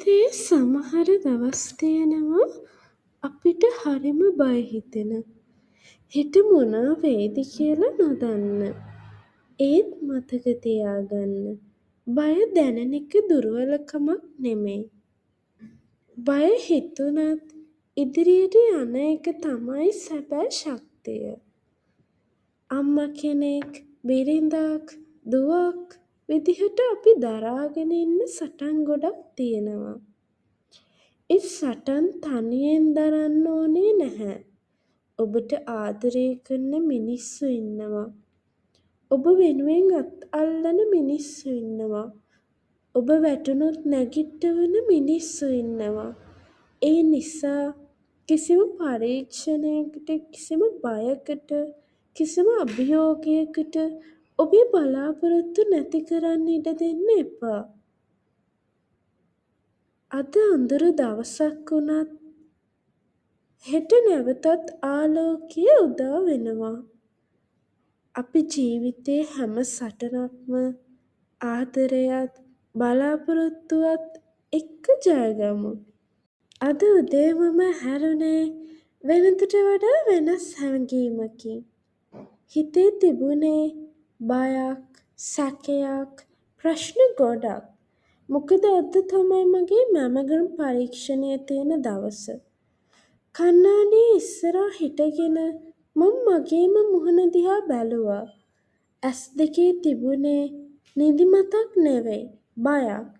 ජීවිතයේ සමහර දවස් තියෙනවා අපිට හරිම බය හිතෙන. හෙට මොනා වෙයිද කියලා නොදන්න. ඒත් මතක තියාගන්න බය දැනෙන එක දුර්වලකමක් නෙමෙයි. බය හිතුණත් ඉදිරියට යන එක තමයි සැබෑ ශක්තිය. අම්මා කෙනෙක්, බිරිඳක්, දුවක් විදිහට අපි දරාගෙන ඉන්න සටන් ගොඩක් තියෙනවා. ඒ සටන් තනියෙන් දරන්න ඕනේ නැහැ. ඔබට ආදරය කරන මිනිස්සු ඉන්නවා. ඔබ වෙනුවෙන් අත් අල්ලන මිනිස්සු ඉන්නවා. ඔබ වැටුණොත් නැගිට්ටවන මිනිස්සු ඉන්නවා. ඒ නිසා කිසිම පරීක්ෂණයකට, කිසිම බයකට, කිසිම අභියෝගයකට ඔබේ බලාපොරොත්තු නැති කරන්න ඉඩ දෙන්න එපා. අද අඳුරු දවසක් වුණත් හෙට නැවතත් ආලෝකය උදා වෙනවා. අපි ජීවිතේ හැම සටනක්ම ආදරයත් බලාපොරොත්තුවත් එක්ක ජයගමු. අද උදේ මම හැරුණේ වෙනදට වඩා වෙනස් හැඟීමකින්. හිතේ තිබුණේ බයක්, සැකයක්, ප්‍රශ්න ගොඩක්. මොකද අද තමයි මගේ මැමගම් පරීක්ෂණය තියෙන දවස. කණ්ණාඩියේ ඉස්සරහා හිටගෙන මම මගේම මුහුණ දිහා බැලුවා. ඇස් දෙකේ තිබුණේ නිදිමතක් නෙවෙයි, බයක්.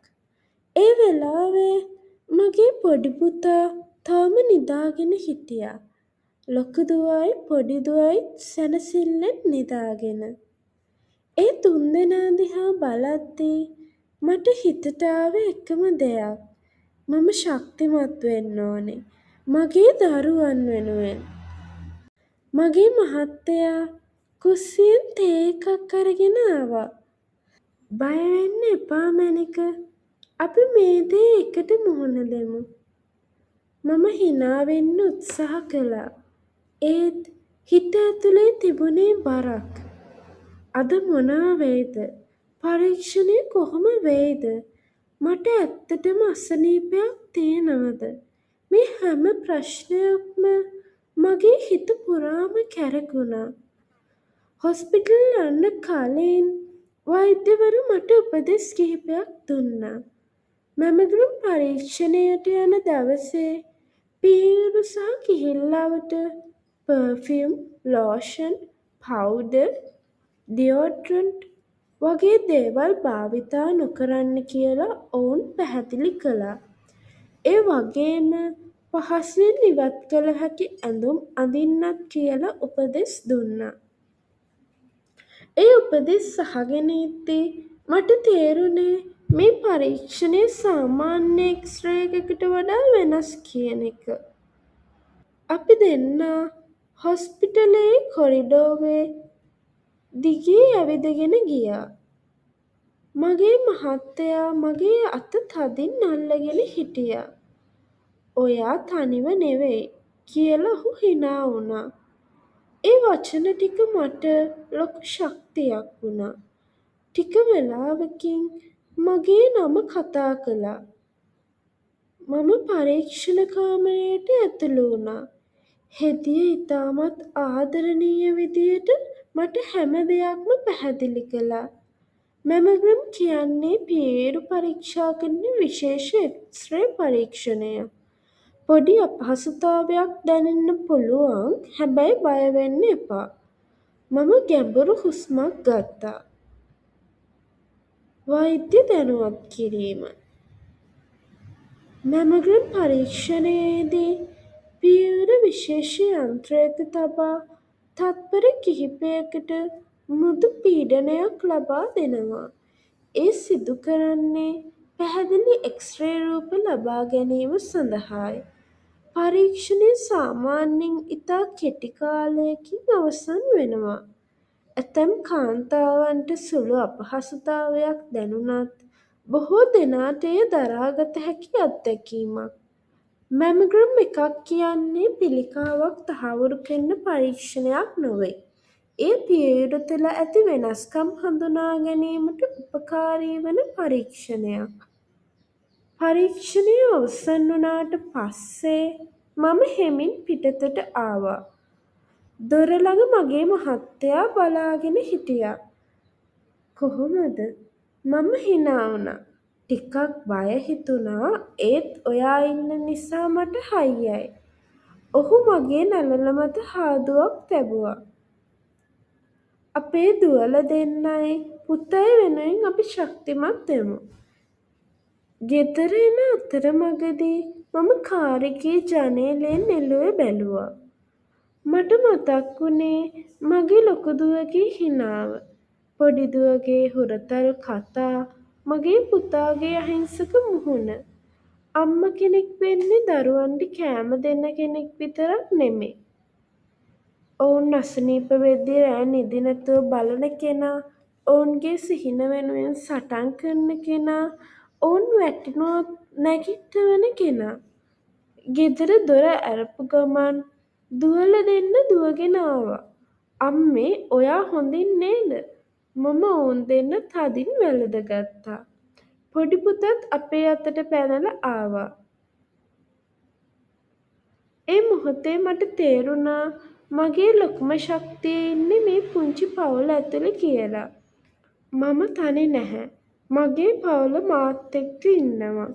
ඒ වෙලාවේ මගේ පොඩි පුතා තාම නිදාගෙන හිටියා. ලොකු දුවයි පොඩි දුවයි සැනසිල්ලෙන් නිදාගෙන. ඒ තුන්දෙනා දිහා බලද්දී මට හිතට ආවේ එකම දෙයක්. මම ශක්තිමත් වෙන්න ඕනේ. මගේ දරුවන් වෙනුවෙන්. මගේ මහත්තයා කුස්සියෙන් තේ එකක් අරගෙන ආවා. බය වෙන්න එපා මැනික. අපි මේ දේ එකට මුහුණ දෙමු. මම hina වෙන්න උත්සාහ කළා. ඒත් හිත ඇතුලේ තිබුණේ බරක්. අද මොනවා වෙයිද? පරීක්ෂණය කොහොම වෙයිද? මට ඇත්තටම අසනීපයක් තියෙනවද? මේ හැම ප්‍රශ්නයක්ම මගේ හිත පුරාම කැරකුණා. හොස්පිටල් යන්න කලින් වෛද්‍යවරු මට උපදෙස් කිහිපයක් දුන්නා. මැමගම් පරීක්ෂණයට යන දවසේ පීරු සහ කිහිල්ලවට පර්ෆියුම්, ලෝෂන්, පවුඩර්, ඩියෝඩරන්ට් වගේ දේවල් භාවිතා නොකරන්න කියලා ඔවුන් පැහැදිලි කළා. ඒ වගේම පහසුවෙන් ඉවත් කළ හැකි ඇඳුම් අඳින්නත් කියලා උපදෙස් දුන්නා. ඒ උපදෙස් අහගෙන ඉද්දී මට තේරුණේ මේ පරීක්ෂණය සාමාන්‍ය එක්ස්රේ එකකට වඩා වෙනස් කියන එක. අපි දෙන්නා හොස්පිටලේ කොරිඩෝවේ දිගේ ඇවිදගෙන ගියා. මගේ මහත්තයා මගේ අත තදින් අල්ලගෙන හිටියා. ඔයා තනිව නෙවෙයි කියලා ඔහු hina වුණා. ඒ වචන ටික මට ලොකු ශක්තියක් වුණා. ටික වෙලාවකින් මගේ නම කතා කළා. මම පරීක්ෂණ කාමරයට ඇතුළු වුණා. හෙදිය ඉතාමත් ආදරණීය විදියට මට හැම දෙයක්ම පැහැදිලි කළා. මැමගම් කියන්නේ පියේරු පරීක්ෂා කරන විශේෂ එක්ස්රේ පරීක්ෂණයක්. පොඩි අපහසුතාවයක් දැනෙන්න පුළුවන්. හැබැයි බය වෙන්න එපා. මම ගැඹුරු හුස්මක් ගත්තා. වෛද්‍ය දැනුවත් කිරීම. මැමගම් පරීක්ෂණයේදී පියවර විශේෂ යන්ත්‍රයක තබා තත්පර කිහිපයකට මෘදු පීඩනයක් ලබා දෙනවා. ඒ සිදු කරන්නේ පැහැදිලි එක්ස්රේ රූප ලබා ගැනීම සඳහායි. පරීක්ෂණය සාමාන්‍යයෙන් ඉතා කෙටි කාලයකින් අවසන් වෙනවා. ඇතැම් කාන්තාවන්ට සුළු අපහසුතාවයක් දැනුණත් බොහෝ දෙනාට එය දරාගත හැකි අත්දැකීමක්. මැමගම් එකක් කියන්නේ පිළිකාවක් තහවුරු කරන පරීක්ෂණයක් නොවේ. එය පියයුර තුළ ඇති වෙනස්කම් හඳුනා ගැනීමට උපකාරී වන පරීක්ෂණයක්. පරීක්ෂණය අවසන් වුණාට පස්සේ මම හෙමින් පිටතට ආවා. දොර ළඟ මගේ මහත්තයා බලාගෙන හිටියා. කොහොමද? මම හිනා වුණා. ටිකක් බය හිතුණා ඒත් ඔයා ඉන්න නිසා මට හයියයි. ඔහු මගේ නළල මත හාදුවක් තැබුවා. අපේ දුවල දෙන්නයි පුතයි වෙනුවෙන් අපි ශක්තිමත් වෙමු. ගෙදර එන අතරමඟදී මම කාර් එකේ ජනේලෙන් එළුව බැලුවා. මට මතක් වුණේ මගේ ලොකු දුවගේ හිනාව, පොඩි දුවගේ හුරතල් කතා, මගේ පුතාගේ අහිංසක මුහුණ. අම්ම කෙනෙක් වෙන්නේ දරුවන්ට කෑම දෙන කෙනෙක් විතරක් නෙමේ. ඔවුන් අසනීප වෙද්දී රෑ නිදි නැතුව බලන කෙනා, ඔවුන්ගේ සිහින වෙනුවෙන් සටන් කරන කෙනා, ඔවුන් වැටුණොත් නැගිටවන කෙනා. ගෙදර දොර ඇරපු ගමන් දුවල දෙන්න දුවගෙන ආවා. අම්මේ ඔයා හොඳින් නේද? මම ඔවුන් දෙන්න තදින් වැළඳගත්තා. පොඩි පුතත් අපේ අතට පැනලා ආවා. ඒ මොහොතේ මට තේරුණා මගේ ලොකුම ශක්තිය ඉන්නේ මේ පුංචි පවුල ඇතුලේ කියලා. මම තනි නැහැ. මගේ පවුල මාත් එක්ක ඉන්නවා.